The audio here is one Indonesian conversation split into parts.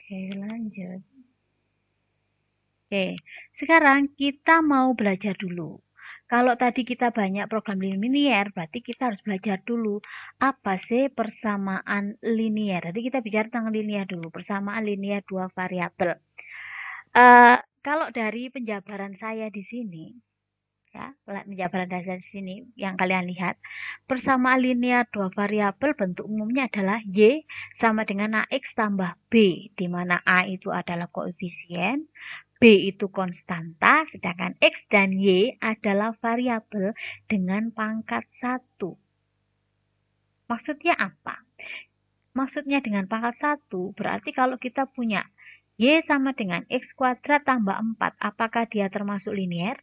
Oke, lanjut. Oke, sekarang kita mau belajar dulu. Kalau tadi kita banyak program linier, berarti kita harus belajar dulu apa sih persamaan linier. Jadi kita bicara tentang linier dulu, persamaan linier dua variabel. Kalau dari penjabaran saya di sini, ya, penjabaran dasar di sini yang kalian lihat, persamaan linear dua variabel bentuk umumnya adalah Y sama dengan AX tambah B, di mana A itu adalah koefisien, B itu konstanta, sedangkan X dan Y adalah variabel dengan pangkat 1. Maksudnya apa? Maksudnya dengan pangkat 1, berarti kalau kita punya Y sama dengan X kuadrat tambah 4, apakah dia termasuk linier?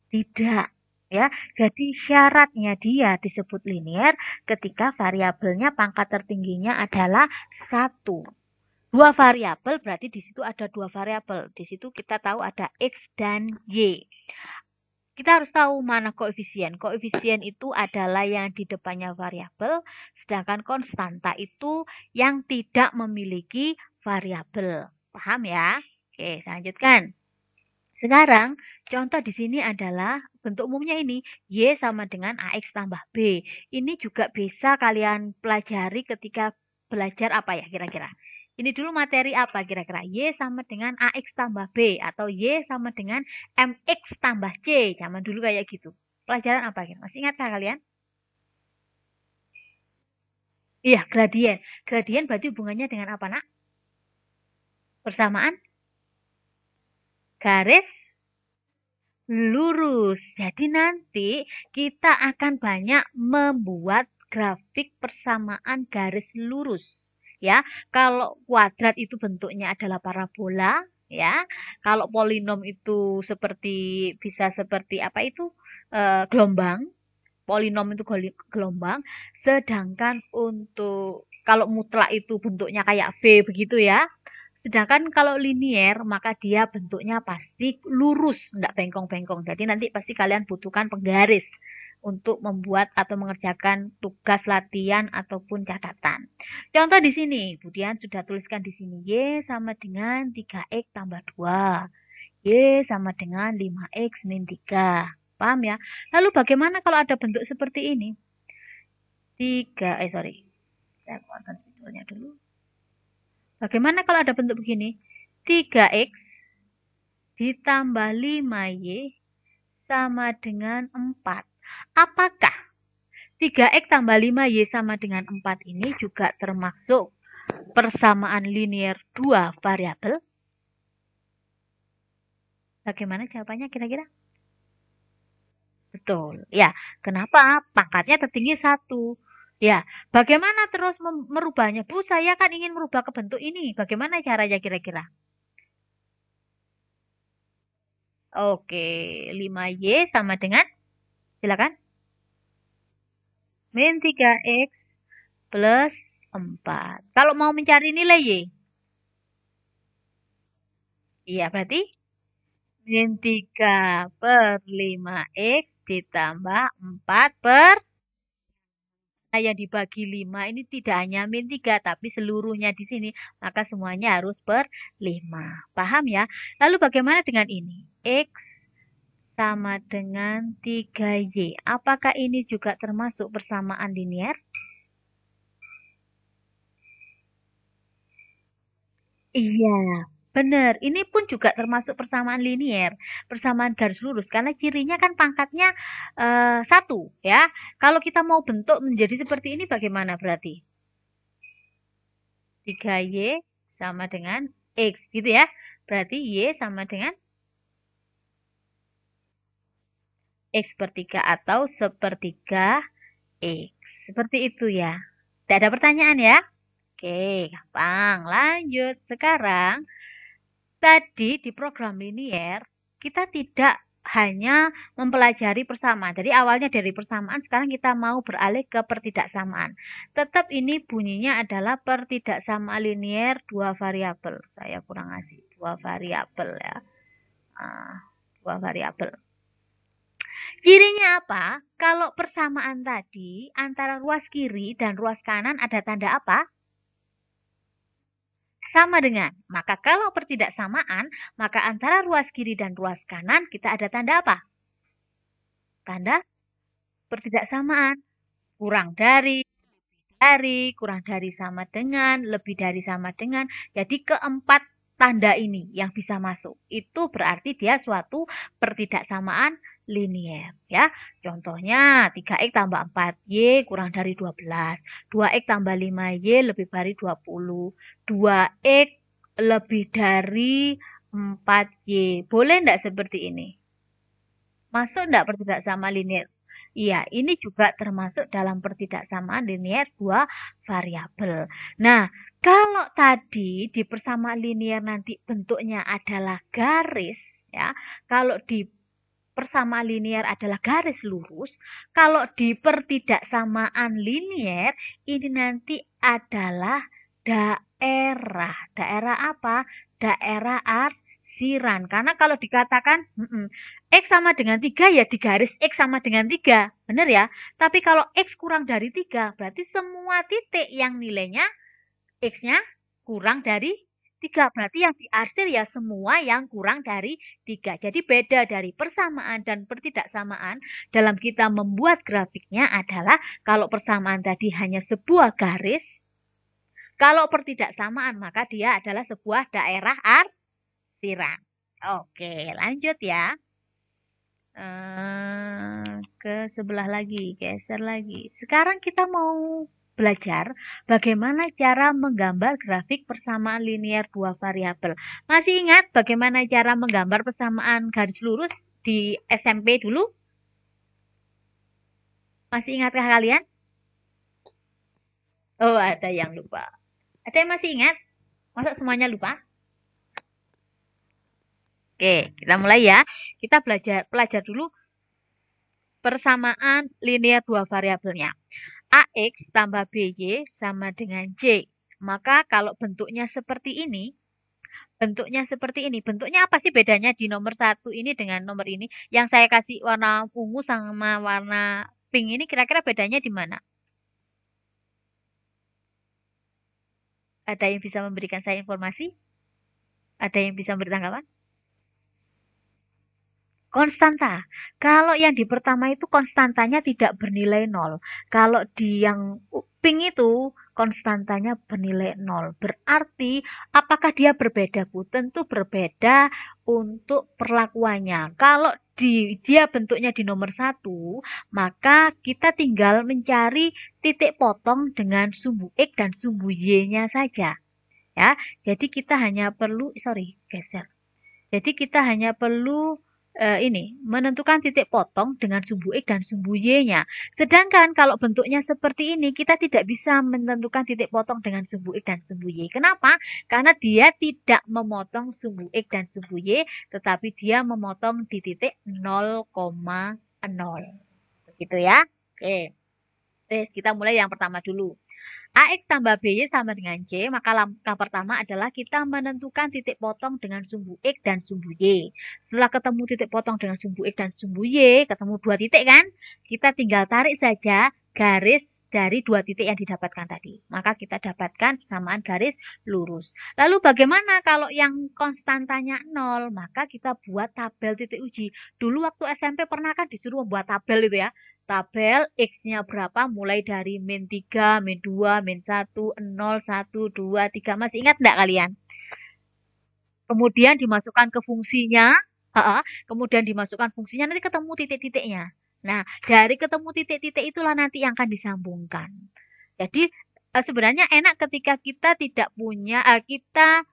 Tidak, ya. Jadi syaratnya dia disebut linier ketika variabelnya pangkat tertingginya adalah 1. Dua variabel berarti di situ ada dua variabel. Di situ kita tahu ada X dan Y. Kita harus tahu mana koefisien. Koefisien itu adalah yang di depannya variabel, sedangkan konstanta itu yang tidak memiliki variabel. Paham ya? Oke, saya lanjutkan. Sekarang, contoh di sini adalah bentuk umumnya ini, Y sama dengan AX tambah B. Ini juga bisa kalian pelajari ketika belajar apa ya kira-kira. Ini dulu materi apa kira-kira? Y sama dengan AX tambah B. Atau Y sama dengan MX tambah C. Zaman dulu kayak gitu. Pelajaran apa kira? Masih ingatkah kalian? Iya, gradien. Gradien berarti hubungannya dengan apa, nak? Persamaan garis lurus. Jadi nanti kita akan banyak membuat grafik persamaan garis lurus. Ya, kalau kuadrat itu bentuknya adalah parabola, ya. Kalau polinom itu seperti bisa seperti apa itu gelombang. Polinom itu gelombang. Sedangkan untuk kalau mutlak itu bentuknya kayak V begitu ya. Sedangkan kalau linier, maka dia bentuknya pasti lurus, enggak bengkong-bengkong. Jadi nanti pasti kalian butuhkan penggaris untuk membuat atau mengerjakan tugas latihan ataupun catatan. Contoh di sini, Budian sudah tuliskan di sini Y sama dengan 3X tambah 2. Y sama dengan 5X min 3. Paham ya? Lalu bagaimana kalau ada bentuk seperti ini? 3, sorry. Saya keluarkan judulnya dulu. Bagaimana kalau ada bentuk begini? 3X ditambah 5Y sama dengan 4. Apakah 3X tambah 5Y sama dengan 4 ini juga termasuk persamaan linier dua variabel? Bagaimana jawabannya kira-kira? Betul. Ya, kenapa? Pangkatnya tertinggi 1. Ya, bagaimana terus merubahnya? Bu, saya kan ingin merubah ke bentuk ini. Bagaimana caranya kira-kira? Oke, 5Y sama dengan, silakan, min 3X plus 4. Kalau mau mencari nilai Y, iya berarti min 3 per 5X ditambah 4 per, nah yang dibagi 5 ini tidak hanya min 3, tapi seluruhnya di sini. Maka semuanya harus per 5. Paham ya? Lalu bagaimana dengan ini? X sama dengan 3Y. Apakah ini juga termasuk persamaan linier? Iya, benar. Ini pun juga termasuk persamaan linier, persamaan garis lurus. Karena cirinya kan pangkatnya 1, ya. Kalau kita mau bentuk menjadi seperti ini bagaimana berarti? 3Y sama dengan X, gitu ya. Berarti Y sama dengan X per 3 atau sepertiga X. Seperti itu ya. Tidak ada pertanyaan ya? Oke, gampang. Lanjut. Sekarang, tadi di program linier, kita tidak hanya mempelajari persamaan. Jadi awalnya dari persamaan, sekarang kita mau beralih ke pertidaksamaan. Tetap ini bunyinya adalah pertidaksamaan linier dua variabel. Saya kurang ngasih dua variabel ya. Dua variabel. Cirinya apa? Kalau persamaan tadi antara ruas kiri dan ruas kanan ada tanda apa? sama dengan. Maka kalau pertidaksamaan, maka antara ruas kiri dan ruas kanan kita ada tanda apa? Tanda pertidaksamaan. Kurang kurang dari sama dengan, lebih dari sama dengan. Jadi keempat tanda ini yang bisa masuk. Itu berarti dia suatu pertidaksamaan linier ya. Contohnya 3x tambah 4y kurang dari 12. 2x tambah 5y lebih dari 20. 2x lebih dari 4y. Boleh enggak seperti ini? Masuk enggak pertidaksamaan linier? Iya, ini juga termasuk dalam pertidaksamaan linier dua variabel. Nah, kalau tadi di persamaan linier nanti bentuknya adalah garis, ya. Kalau di persamaan linier adalah garis lurus, kalau di pertidaksamaan linier ini nanti adalah daerah. Daerah apa? Daerah arsiran. Karena kalau dikatakan X sama dengan 3 ya di garis X sama dengan 3. Benar ya? Tapi kalau X kurang dari 3 berarti semua titik yang nilainya X-nya kurang dari 3. Berarti yang diarsir ya semua yang kurang dari 3. Jadi beda dari persamaan dan pertidaksamaan dalam kita membuat grafiknya adalah kalau persamaan tadi hanya sebuah garis, kalau pertidaksamaan maka dia adalah sebuah daerah arsiran. Oke, lanjut ya. Ke sebelah lagi, geser lagi. Sekarang kita mau belajar bagaimana cara menggambar grafik persamaan linier dua variabel. Masih ingat bagaimana cara menggambar persamaan garis lurus di SMP dulu? Masih ingatkah kalian? Oh, ada yang lupa. Ada yang masih ingat? Masa semuanya lupa? Oke, kita mulai ya. Kita pelajar dulu persamaan linier dua variabelnya. AX tambah BY sama dengan C. Maka kalau bentuknya seperti ini, bentuknya apa sih bedanya di nomor 1 ini dengan nomor ini? Yang saya kasih warna ungu sama warna pink ini kira-kira bedanya di mana? Ada yang bisa memberikan saya informasi? Ada yang bisa memberi tanggapan? Konstanta. Kalau yang di pertama itu konstantanya tidak bernilai 0. Kalau di yang pink itu konstantanya bernilai 0. Berarti apakah dia berbeda, Bu? Tentu berbeda untuk perlakuannya. Kalau dia bentuknya di nomor 1, maka kita tinggal mencari titik potong dengan sumbu X dan sumbu Y-nya saja. Ya, jadi kita hanya perlu, geser. Jadi kita hanya perlu menentukan titik potong dengan sumbu X dan sumbu Y-nya. Sedangkan kalau bentuknya seperti ini, kita tidak bisa menentukan titik potong dengan sumbu X dan sumbu Y. Kenapa? Karena dia tidak memotong sumbu X dan sumbu Y, tetapi dia memotong di titik 0,0. Begitu ya. Oke. Terus kita mulai yang pertama dulu. AX tambah BY sama dengan C, maka langkah pertama adalah kita menentukan titik potong dengan sumbu X dan sumbu Y. Setelah ketemu titik potong dengan sumbu X dan sumbu Y, ketemu dua titik kan? Kita tinggal tarik saja garis dari dua titik yang didapatkan tadi. Maka kita dapatkan persamaan garis lurus. Lalu bagaimana kalau yang konstantanya 0? Maka kita buat tabel titik uji. Dulu waktu SMP pernah kan disuruh membuat tabel itu ya. Tabel X-nya berapa mulai dari min 3, min 2, min 1, 0, 1, 2, 3. Masih ingat enggak kalian? Kemudian dimasukkan ke fungsinya. Kemudian dimasukkan fungsinya, nanti ketemu titik-titiknya. Nah, dari ketemu titik-titik itulah nanti yang akan disambungkan. Jadi, sebenarnya enak ketika kita tidak punya, kita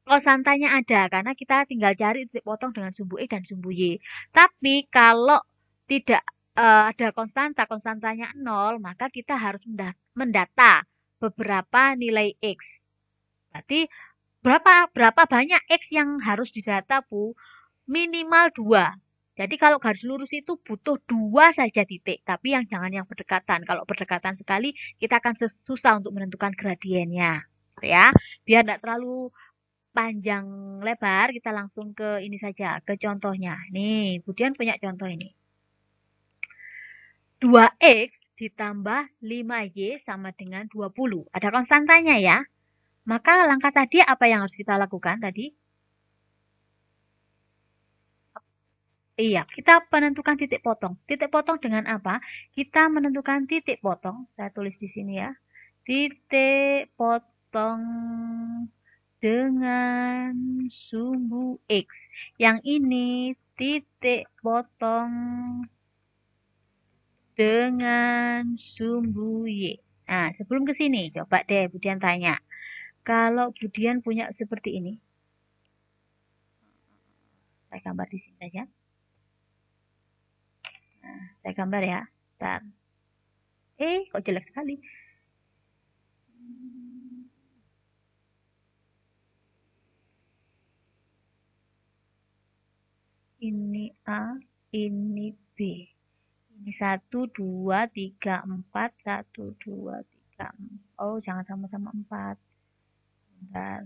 konstantanya ada karena kita tinggal cari titik potong dengan sumbu X dan sumbu Y. Tapi kalau tidak ada konstantanya 0, maka kita harus mendata beberapa nilai X. Berarti berapa banyak X yang harus didata, Bu? Minimal 2. Jadi kalau garis lurus itu butuh 2 saja titik, tapi jangan yang berdekatan. Kalau berdekatan sekali, kita akan susah untuk menentukan gradiennya. Ya, biar tidak terlalu panjang lebar, kita langsung ke ini saja, ke contohnya. Nih, kemudian punya contoh ini. 2X ditambah 5Y sama dengan 20. Ada konstantanya ya. Maka langkah tadi apa yang harus kita lakukan tadi? Iya, kita menentukan titik potong. Titik potong dengan apa? Kita menentukan titik potong. Saya tulis di sini ya. Titik potong dengan sumbu X. Yang ini titik potong dengan sumbu Y. Nah, sebelum ke sini, coba deh Budian tanya. Kalau Budian punya seperti ini, saya gambar di sini saja. Nah, saya gambar ya. Bentar. Kok jelek sekali. Ini A, ini B. Ini 1, 2, 3, 4. 1, 2, 3, 4. Oh, jangan sama-sama 4. Bentar.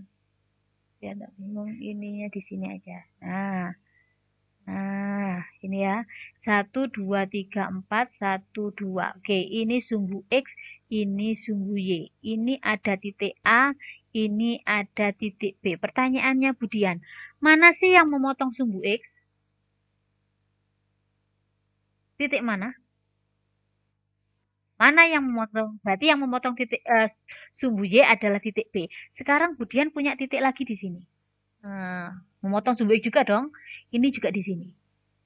Biar nggak bingung. Ininya di sini aja. Nah, ini ya. 1, 2, 3, 4. 1, 2. Oke, ini sumbu X, ini sumbu Y. Ini ada titik A, ini ada titik B. Pertanyaannya Budian, mana sih yang memotong sumbu X? Titik mana? Mana yang memotong? Berarti yang memotong sumbu Y adalah titik B. Sekarang Budian punya titik lagi di sini. Nah, memotong sumbu X juga dong. Ini juga di sini.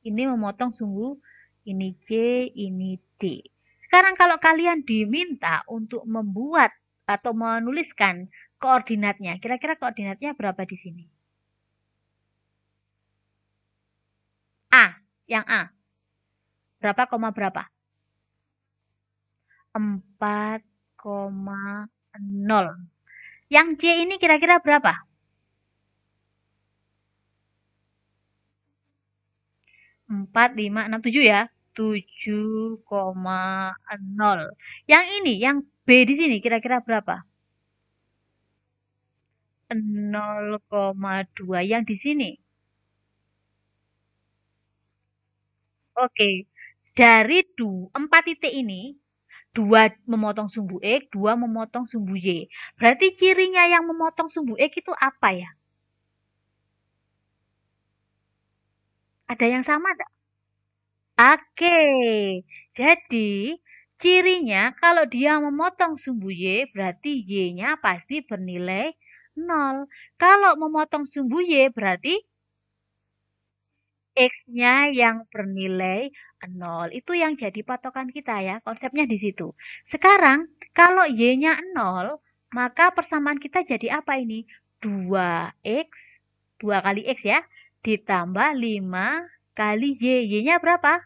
Ini memotong sumbu, ini C, ini D. Sekarang kalau kalian diminta untuk membuat atau menuliskan koordinatnya, kira-kira koordinatnya berapa di sini? A, yang A. Berapa koma berapa? 4,0. Yang C ini kira-kira berapa? 4, 5, 6, 7 ya. 7,0. Yang ini, yang B di sini kira-kira berapa? 0,2. Yang di sini. Oke. Dari 4 titik ini, 2 memotong sumbu X, 2 memotong sumbu Y. Berarti cirinya yang memotong sumbu X itu apa ya? Ada yang sama enggak? Oke. Jadi, cirinya kalau dia memotong sumbu Y, berarti Y-nya pasti bernilai 0. Kalau memotong sumbu Y, berarti X-nya yang bernilai 0. Itu yang jadi patokan kita ya. Konsepnya di situ. Sekarang, kalau Y-nya 0, maka persamaan kita jadi apa ini? 2X, 2 kali X ya, ditambah 5 kali Y. Y-nya berapa?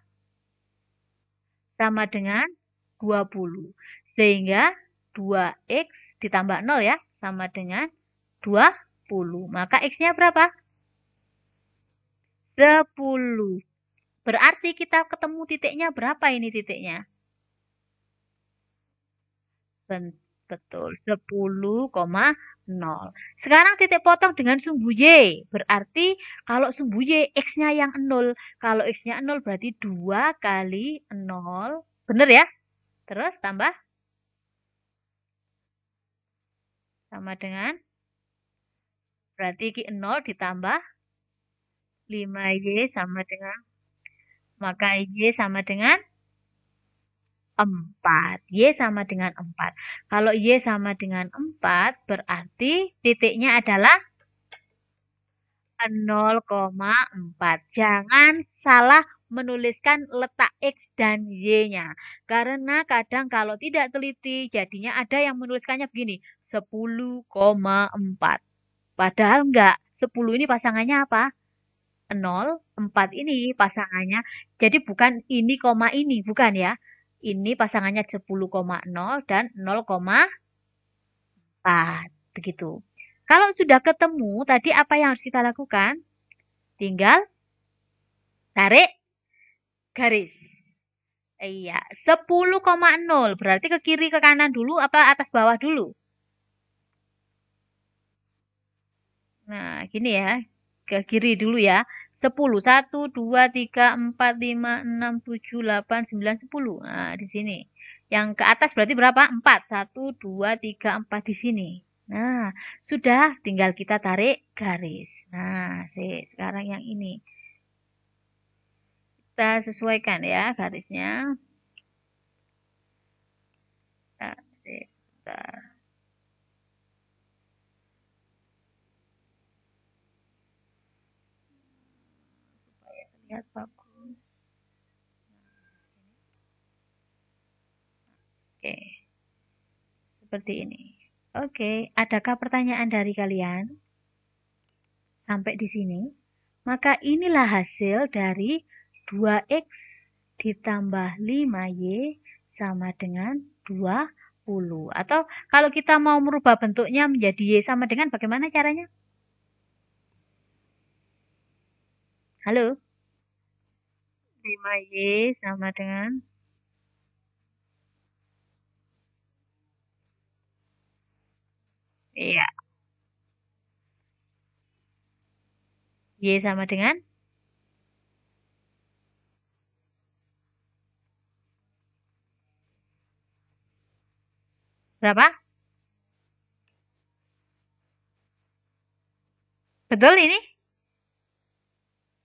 Sama dengan 20. Sehingga 2X ditambah 0 ya, sama dengan 20. Maka X-nya berapa? 10. Berarti kita ketemu titiknya berapa ini titiknya? Betul, 10,0. Sekarang titik potong dengan sumbu Y. Berarti kalau sumbu Y, X-nya yang 0. Kalau X-nya 0 berarti 2 kali 0. Bener ya? Terus tambah sama dengan, berarti 0 ditambah 5Y sama dengan, maka Y sama dengan 4. Y sama dengan 4. Kalau Y sama dengan 4, berarti titiknya adalah 0,4. Jangan salah menuliskan letak X dan Y-nya. Karena kadang kalau tidak teliti, jadinya ada yang menuliskannya begini, 10,4. Padahal enggak. 10 ini pasangannya apa? 0, 4 ini pasangannya. Jadi bukan ini koma ini, bukan ya. Ini pasangannya 10,0 dan 0,4. Begitu. Kalau sudah ketemu, tadi apa yang harus kita lakukan? Tinggal tarik garis. Iya, 10,0. Berarti ke kiri ke kanan dulu apa atas bawah dulu? Nah, gini ya. Ke kiri dulu ya. 10. 1, 2, 3, 4, 5, 6, 7, 8, 9, 10. Nah, di sini. Yang ke atas berarti berapa? 4. 1, 2, 3, 4 di sini. Nah, sudah tinggal kita tarik garis. Nah, sekarang yang ini. Kita sesuaikan ya garisnya. Nah, sebentar. Supaya terlihat bagus. Oke, seperti ini. Oke, adakah pertanyaan dari kalian sampai di sini? Maka inilah hasil dari 2x ditambah 5y sama dengan 20. Atau kalau kita mau merubah bentuknya menjadi y sama dengan bagaimana caranya? Halo? 5y sama dengan iya, y sama dengan berapa? Betul ini?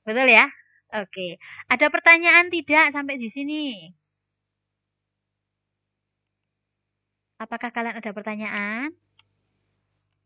Betul ya? Oke. Ada pertanyaan tidak sampai di sini? Apakah kalian ada pertanyaan?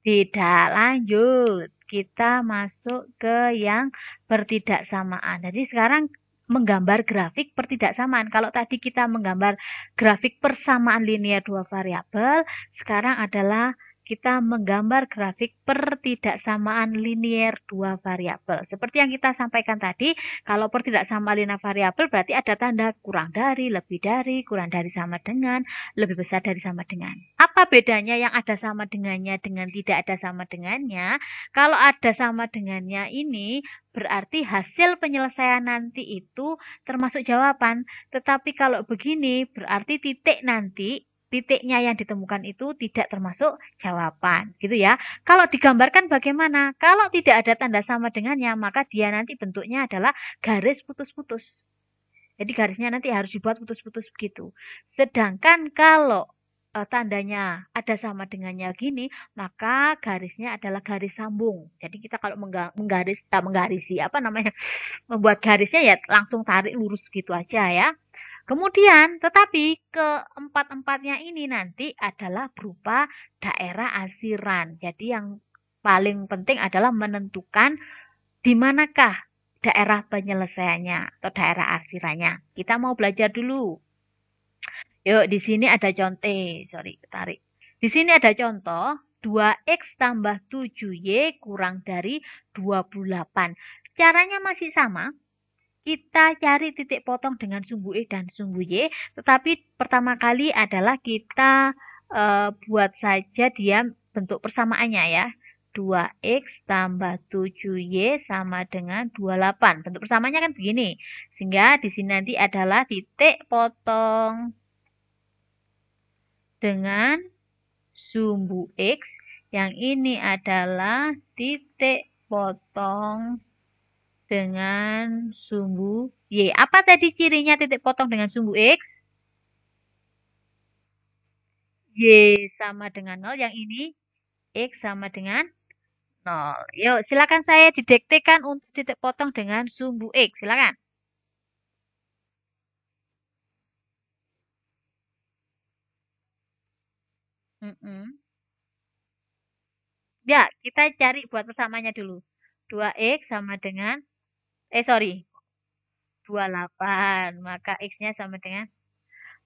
Tidak, lanjut. Kita masuk ke yang pertidaksamaan. Jadi sekarang menggambar grafik pertidaksamaan. Kalau tadi kita menggambar grafik persamaan linear dua variabel, sekarang adalah kita menggambar grafik pertidaksamaan linear dua variabel. Seperti yang kita sampaikan tadi, kalau pertidaksamaan linear variabel berarti ada tanda kurang dari, lebih dari, kurang dari sama dengan, lebih besar dari sama dengan. Apa bedanya yang ada sama dengannya dengan tidak ada sama dengannya? Kalau ada sama dengannya ini berarti hasil penyelesaian nanti itu termasuk jawaban. Tetapi kalau begini berarti titiknya yang ditemukan itu tidak termasuk jawaban, gitu ya. Kalau digambarkan bagaimana? Kalau tidak ada tanda sama dengannya, maka dia nanti bentuknya adalah garis putus-putus. Jadi garisnya nanti harus dibuat putus-putus begitu. Sedangkan kalau tandanya ada sama dengannya gini, maka garisnya adalah garis sambung. Jadi kita kalau menggarisi apa namanya, membuat garisnya ya langsung tarik lurus gitu aja ya. Kemudian, tetapi keempat-empatnya ini nanti adalah berupa daerah asiran. Jadi yang paling penting adalah menentukan di manakah daerah penyelesaiannya atau daerah asirannya. Kita mau belajar dulu. Yuk, di sini ada contoh. Sorry, tarik. Di sini ada contoh. 2x tambah 7y kurang dari 28. Caranya masih sama. Kita cari titik potong dengan sumbu X dan sumbu Y. Tetapi pertama kali adalah kita buat saja dia bentuk persamaannya ya. 2x tambah 7y sama dengan 28. Bentuk persamaannya kan begini. Sehingga di sini nanti adalah titik potong dengan sumbu X. Yang ini adalah titik potong dengan sumbu Y. Apa tadi cirinya titik potong dengan sumbu X? Y sama dengan 0. Yang ini X sama dengan 0. Yuk, silakan saya didektekan untuk titik potong dengan sumbu X. Silakan. Ya, kita cari buat persamanya dulu. 2x sama dengan, sorry, 28. Maka x-nya sama dengan,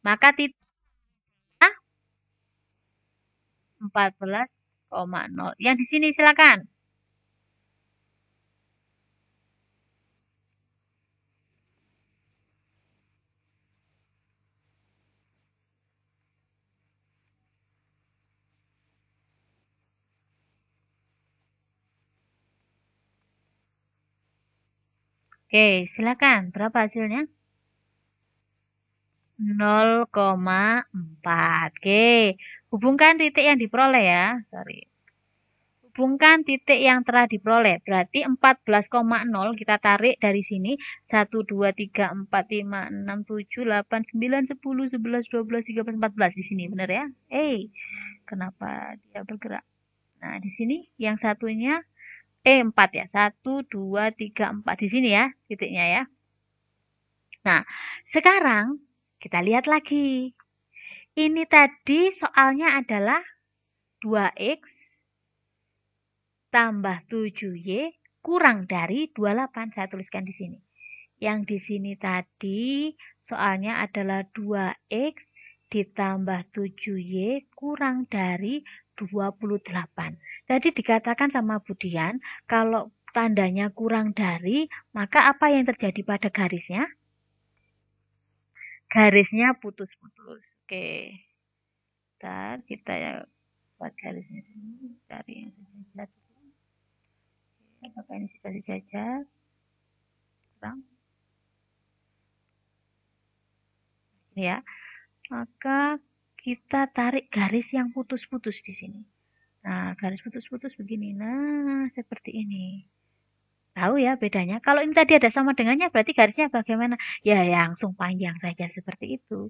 maka titik 14,0. Yang di sini silakan. Oke, silakan. Berapa hasilnya? 0,4. Oke, hubungkan titik yang diperoleh ya. Sorry. Hubungkan titik yang telah diperoleh. Berarti 14,0 kita tarik dari sini. 1, 2, 3, 4, 5, 6, 7, 8, 9, 10, 11, 12, 13, 14. Di sini, benar ya? Kenapa dia bergerak? Nah, di sini yang satunya 4 ya. 1, 2, 3, 4. Di sini ya titiknya ya. Nah, sekarang kita lihat lagi. Ini tadi soalnya adalah 2x tambah 7y kurang dari 28. Saya tuliskan di sini. Yang di sini tadi soalnya adalah 2x ditambah 7y kurang dari 28. Tadi dikatakan sama Budian, kalau tandanya kurang dari, maka apa yang terjadi pada garisnya? Garisnya putus-putus. Oke. Bentar, kita ya buat garisnya sini. Cari yang sejajar. Apakah ini sudah sejajar? Kurang. Ya. Maka kita tarik garis yang putus-putus di sini. Nah, garis putus-putus begini. Nah, seperti ini. Tahu ya bedanya? Kalau ini tadi ada sama dengannya, berarti garisnya bagaimana? Ya, langsung panjang saja seperti itu.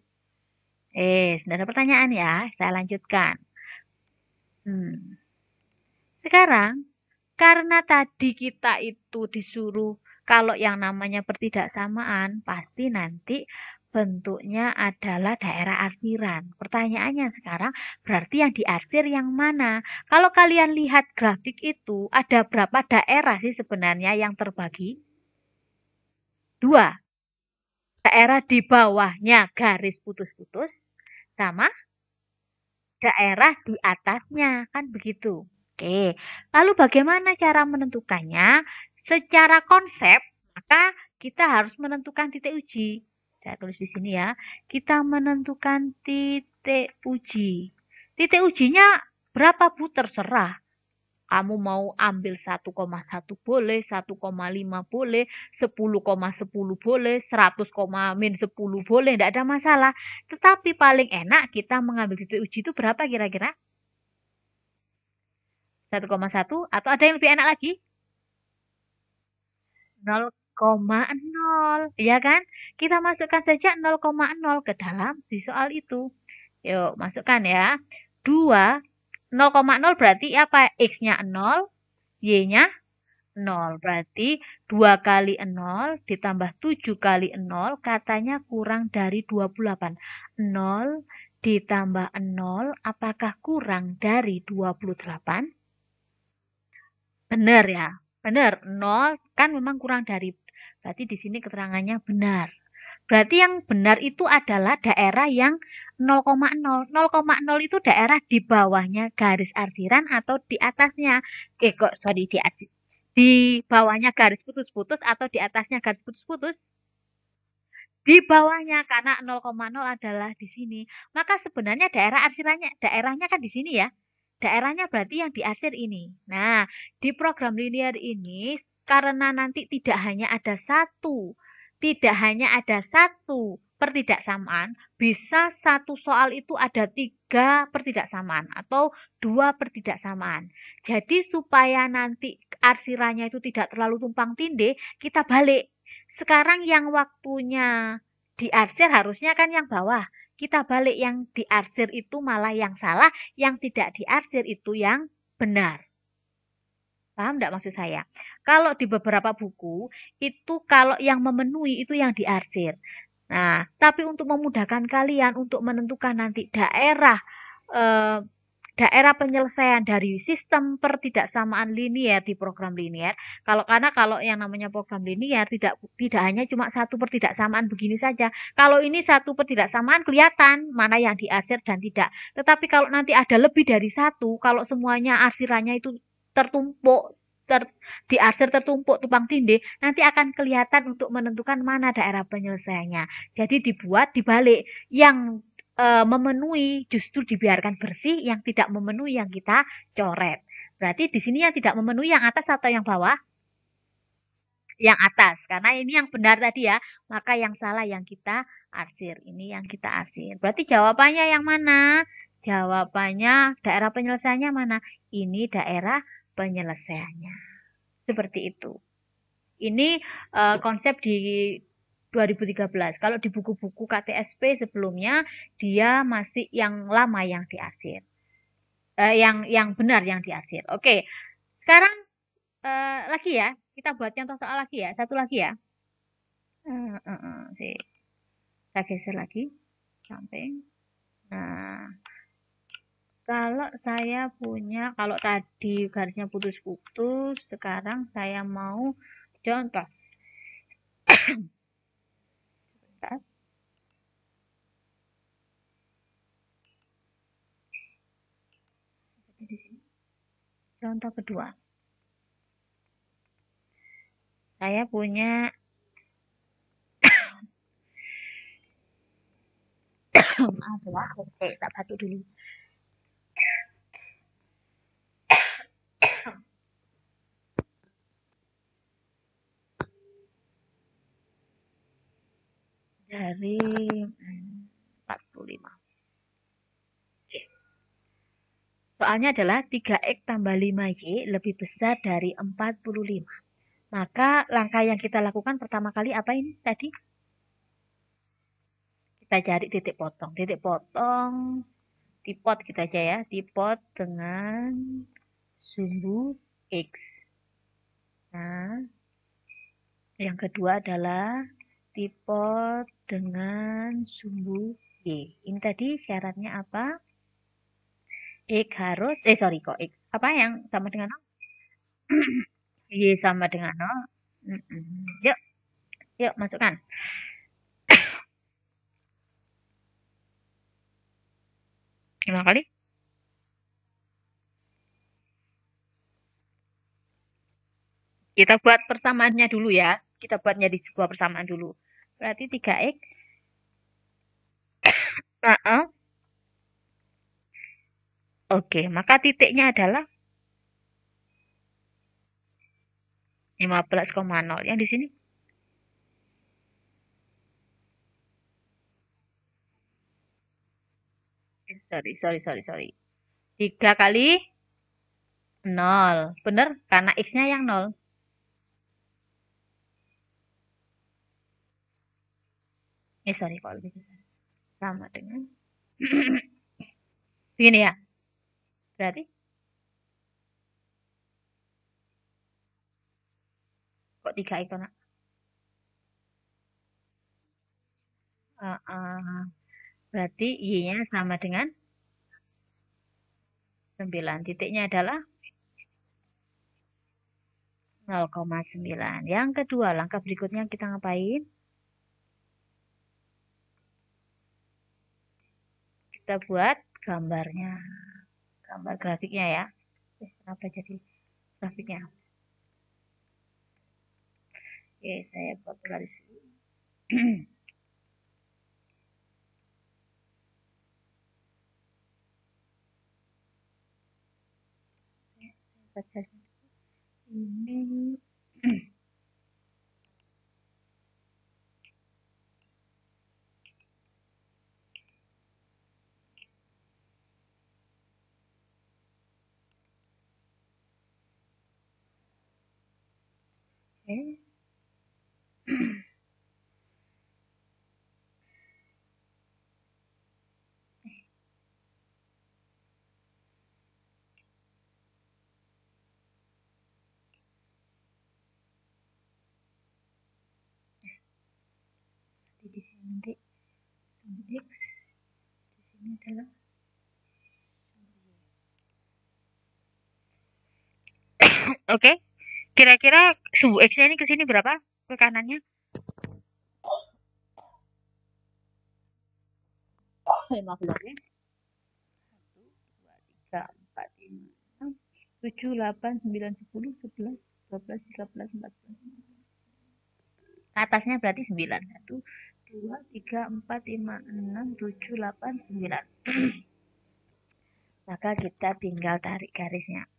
Sudah ada pertanyaan ya. Saya lanjutkan. Sekarang, karena tadi kita itu disuruh kalau yang namanya pertidaksamaan, pasti nanti bentuknya adalah daerah arsiran. Pertanyaannya sekarang, berarti yang diarsir yang mana? Kalau kalian lihat grafik itu, ada berapa daerah sih sebenarnya yang terbagi? 2. Daerah di bawahnya garis putus-putus, sama daerah di atasnya, kan begitu. Oke, lalu bagaimana cara menentukannya? Secara konsep, maka kita harus menentukan titik uji. Saya tulis di sini ya. Kita menentukan titik uji. Titik ujinya berapa Bu? Terserah. Kamu mau ambil 1,1 boleh, 1,5 boleh, 10,10 boleh, 100,-10 boleh, tidak ada masalah. Tetapi paling enak kita mengambil titik uji itu berapa kira-kira? 1,1 atau ada yang lebih enak lagi? 0,0, ya kan? Kita masukkan saja 0,0 ke dalam di soal itu. Yuk, masukkan ya. 2, 0,0 berarti apa? X-nya 0, Y-nya 0. Berarti 2 kali 0 ditambah 7 kali 0 katanya kurang dari 28. 0 ditambah 0 apakah kurang dari 28? Benar ya. Benar. 0 kan memang kurang dari. Berarti di sini keterangannya benar. Berarti yang benar itu adalah daerah yang 0,0. 0,0 itu daerah di bawahnya garis arsiran atau di atasnya. Di bawahnya garis putus-putus atau di atasnya garis putus-putus? Di bawahnya karena 0,0 adalah di sini. Maka sebenarnya daerahnya kan di sini ya. Daerahnya berarti yang diarsir ini. Nah, di program linear ini karena nanti tidak hanya ada satu pertidaksamaan, bisa satu soal itu ada 3 pertidaksamaan atau 2 pertidaksamaan. Jadi supaya nanti arsirannya itu tidak terlalu tumpang tindih, kita balik. Sekarang yang waktunya diarsir harusnya kan yang bawah. Kita balik, yang diarsir itu malah yang salah, yang tidak diarsir itu yang benar. Paham enggak maksud saya? Kalau di beberapa buku, itu kalau yang memenuhi itu yang diarsir. Nah, tapi untuk memudahkan kalian untuk menentukan nanti daerah penyelesaian dari sistem pertidaksamaan linear di program linear. Karena kalau yang namanya program linear tidak hanya cuma satu pertidaksamaan begini saja. Kalau ini satu pertidaksamaan kelihatan mana yang diarsir dan tidak. Tetapi kalau nanti ada lebih dari satu, kalau semuanya arsirannya itu tertumpuk, diarsir tertumpuk tumpang tindih, nanti akan kelihatan untuk menentukan mana daerah penyelesaiannya. Jadi dibalik yang memenuhi justru dibiarkan bersih, yang tidak memenuhi yang kita coret. Berarti di sini yang tidak memenuhi yang atas atau yang bawah? Yang atas, karena ini yang benar tadi ya, maka yang salah yang kita arsir. Ini yang kita arsir. Berarti jawabannya yang mana? Jawabannya daerah penyelesaiannya mana? Ini daerah penyelesaiannya. Seperti itu. Ini konsep di 2013. Kalau di buku-buku KTSP sebelumnya, dia masih yang lama yang diarsir. Yang benar yang diarsir. Oke, sekarang lagi ya. Kita buat contoh soal lagi ya. Satu lagi ya. Sih. Kita geser lagi. Sampai. Nah, kalau saya punya, kalau tadi garisnya putus-putus, sekarang saya mau contoh. Sebentar. Contoh kedua. Saya punya adalah oke, tak batuk dulu. Dari 45. Oke. Soalnya adalah 3x tambah 5y lebih besar dari 45. Maka langkah yang kita lakukan pertama kali apa ini tadi? Kita cari titik potong. Titik potong dipot kita aja ya. Dipot dengan sumbu X. Nah, yang kedua adalah dipot dengan sumbu Y. Ini tadi syaratnya apa? X harus, sorry kok X. Apa yang sama dengan 0? Y sama dengan 0. Yuk, yuk masukkan. Lima kali. Kita buat persamaannya dulu ya. Kita buatnya di sebuah persamaan dulu. Berarti 3x. Oke, maka titiknya adalah 15,0. Yang di sini? Sorry. 3 kali 0. Bener? Karena x-nya yang 0. Sorry kalau lebih besar. Sama dengan begini ya. Berarti kok 3 itu nak? Berarti y-nya sama dengan 9. Titiknya adalah 0,9. Yang kedua, langkah berikutnya kita ngapain? Kita buat gambarnya. Gambar grafiknya ya. Kenapa jadi grafiknya? Oke, saya buat garis. Ini oke. Di sini nanti sumbu X, di sini adalah oke. Kira-kira sumbu X-nya ini ke sini berapa? Ke kanannya? 15 ya. 1, 2, 3, 4, 5, 6, 7, 8, 9, 10, 11, 12, 13, 14. Atasnya berarti 9. 1, 2, 3, 4, 5, 6, 7, 8, 9. Maka kita tinggal tarik garisnya.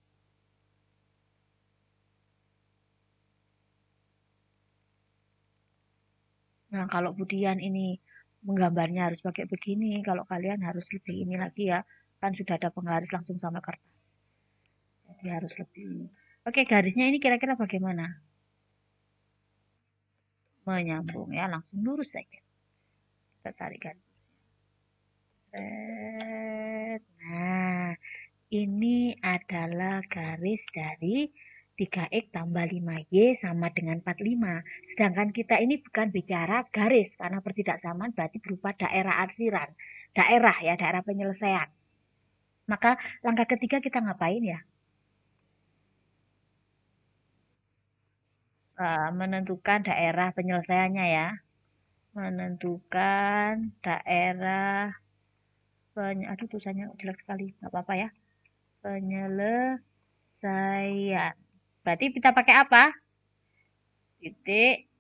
Nah, kalau Budian ini menggambarnya harus pakai begini, kalau kalian harus lebih ini lagi ya. Kan sudah ada penggaris langsung sama kertas. Ya, harus lebih. Oke, garisnya ini kira-kira bagaimana? Menyambung ya, langsung lurus saja. Kita tarik garis. Nah, ini adalah garis dari 3X tambah 5Y sama dengan 45. Sedangkan kita ini bukan bicara garis, karena pertidaksamaan berarti berupa daerah arsiran. Daerah ya, daerah penyelesaian. Maka langkah ketiga kita ngapain ya? Menentukan daerah penyelesaiannya ya. Menentukan daerah aduh tulisannya jelek sekali, nggak apa-apa ya. Penyelesaian. Berarti kita pakai apa? Titik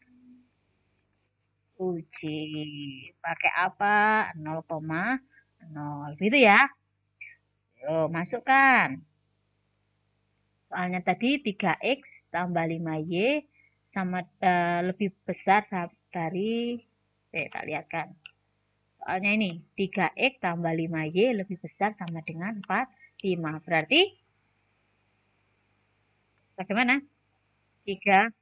uji. Pakai apa? 0,0. Gitu ya. Yuk, masukkan. Soalnya tadi 3X tambah 5Y sama lebih besar dari kita lihatkan. Soalnya ini 3X tambah 5Y lebih besar sama dengan 45. Berarti bagaimana? 3.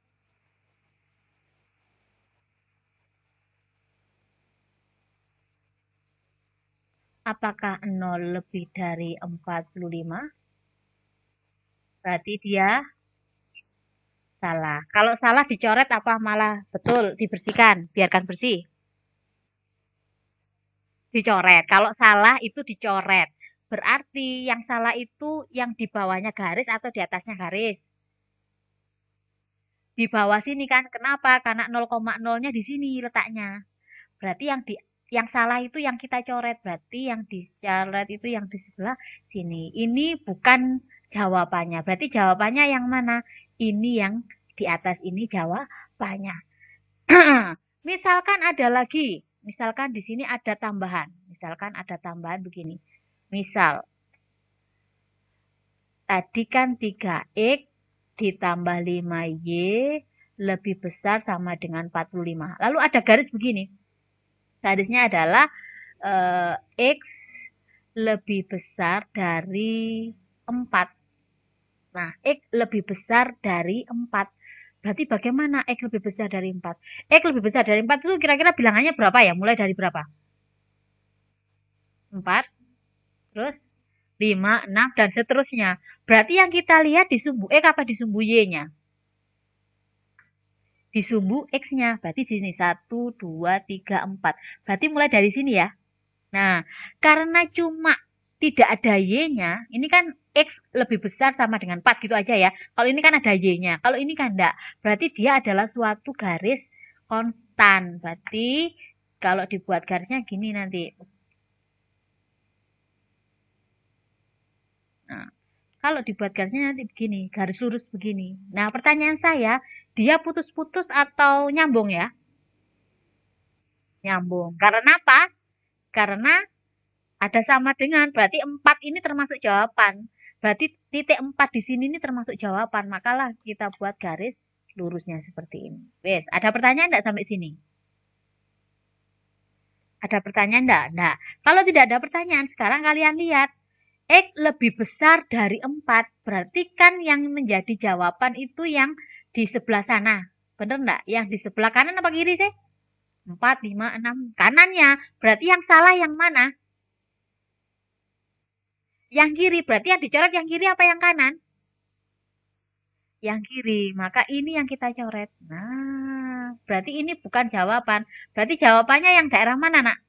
Apakah 0 lebih dari 45? Berarti dia salah. Kalau salah dicoret apa malah betul dibersihkan? Biarkan bersih. Dicoret. Kalau salah itu dicoret. Berarti yang salah itu yang di bawahnya garis atau di atasnya garis? Di bawah sini kan. Kenapa? Karena 0,0-nya di sini letaknya. Berarti yang salah itu yang kita coret. Berarti yang dicoret itu yang di sebelah sini. Ini bukan jawabannya. Berarti jawabannya yang mana? Ini yang di atas ini jawabannya. Misalkan ada lagi. Misalkan di sini ada tambahan. Misalkan ada tambahan begini. Misal, tadi kan 3X ditambah 5Y lebih besar sama dengan 45. Lalu ada garis begini. Garisnya adalah X lebih besar dari 4. Nah, X lebih besar dari 4. Berarti bagaimana X lebih besar dari 4? X lebih besar dari 4 itu kira-kira bilangannya berapa ya? Mulai dari berapa? 4, terus 5, 6, dan seterusnya. Berarti yang kita lihat di sumbu X apa di sumbu Y-nya? Di sumbu X-nya. Berarti di sini 1, 2, 3, 4. Berarti mulai dari sini ya. Nah, karena cuma tidak ada Y-nya, ini kan X lebih besar sama dengan 4 gitu aja ya. Kalau ini kan ada Y-nya. Kalau ini kan enggak. Berarti dia adalah suatu garis konstan. Berarti kalau dibuat garisnya gini nanti. Nah, kalau dibuat garisnya nanti begini, garis lurus begini. Nah, pertanyaan saya, dia putus-putus atau nyambung ya? Nyambung. Karena apa? Karena ada sama dengan, berarti 4 ini termasuk jawaban. Berarti titik 4 di sini ini termasuk jawaban. Makalah kita buat garis lurusnya seperti ini. Wes, ada pertanyaan enggak sampai sini? Ada pertanyaan enggak? Nah, kalau tidak ada pertanyaan, sekarang kalian lihat. X lebih besar dari 4. Berarti kan yang menjadi jawaban itu yang di sebelah sana. Bener enggak? Yang di sebelah kanan apa kiri sih? 4, 5, 6. Kanannya. Berarti yang salah yang mana? Yang kiri. Berarti yang dicoret yang kiri apa yang kanan? Yang kiri. Maka ini yang kita coret. Nah, berarti ini bukan jawaban. Berarti jawabannya yang daerah mana, nak?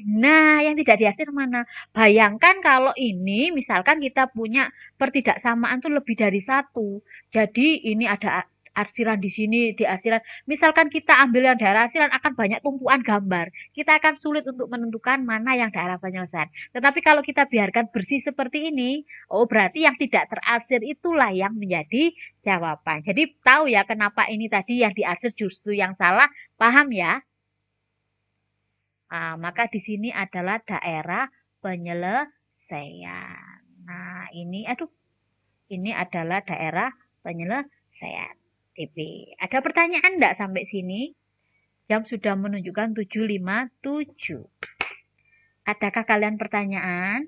Nah, yang tidak diarsir mana? Bayangkan kalau ini, misalkan kita punya pertidaksamaan tuh lebih dari satu. Jadi ini ada arsiran di sini, di arsiran. Misalkan kita ambil yang daerah arsiran akan banyak tumpuan gambar. Kita akan sulit untuk menentukan mana yang daerah penyelesaian. Tetapi kalau kita biarkan bersih seperti ini, oh berarti yang tidak terarsir itulah yang menjadi jawaban. Jadi tahu ya kenapa ini tadi yang diarsir justru yang salah, paham ya? Nah, maka di sini adalah daerah penyelesaian. Nah, ini adalah daerah penyelesaian. TP. Ada pertanyaan enggak sampai sini? Jam sudah menunjukkan 7.57. Adakah kalian pertanyaan?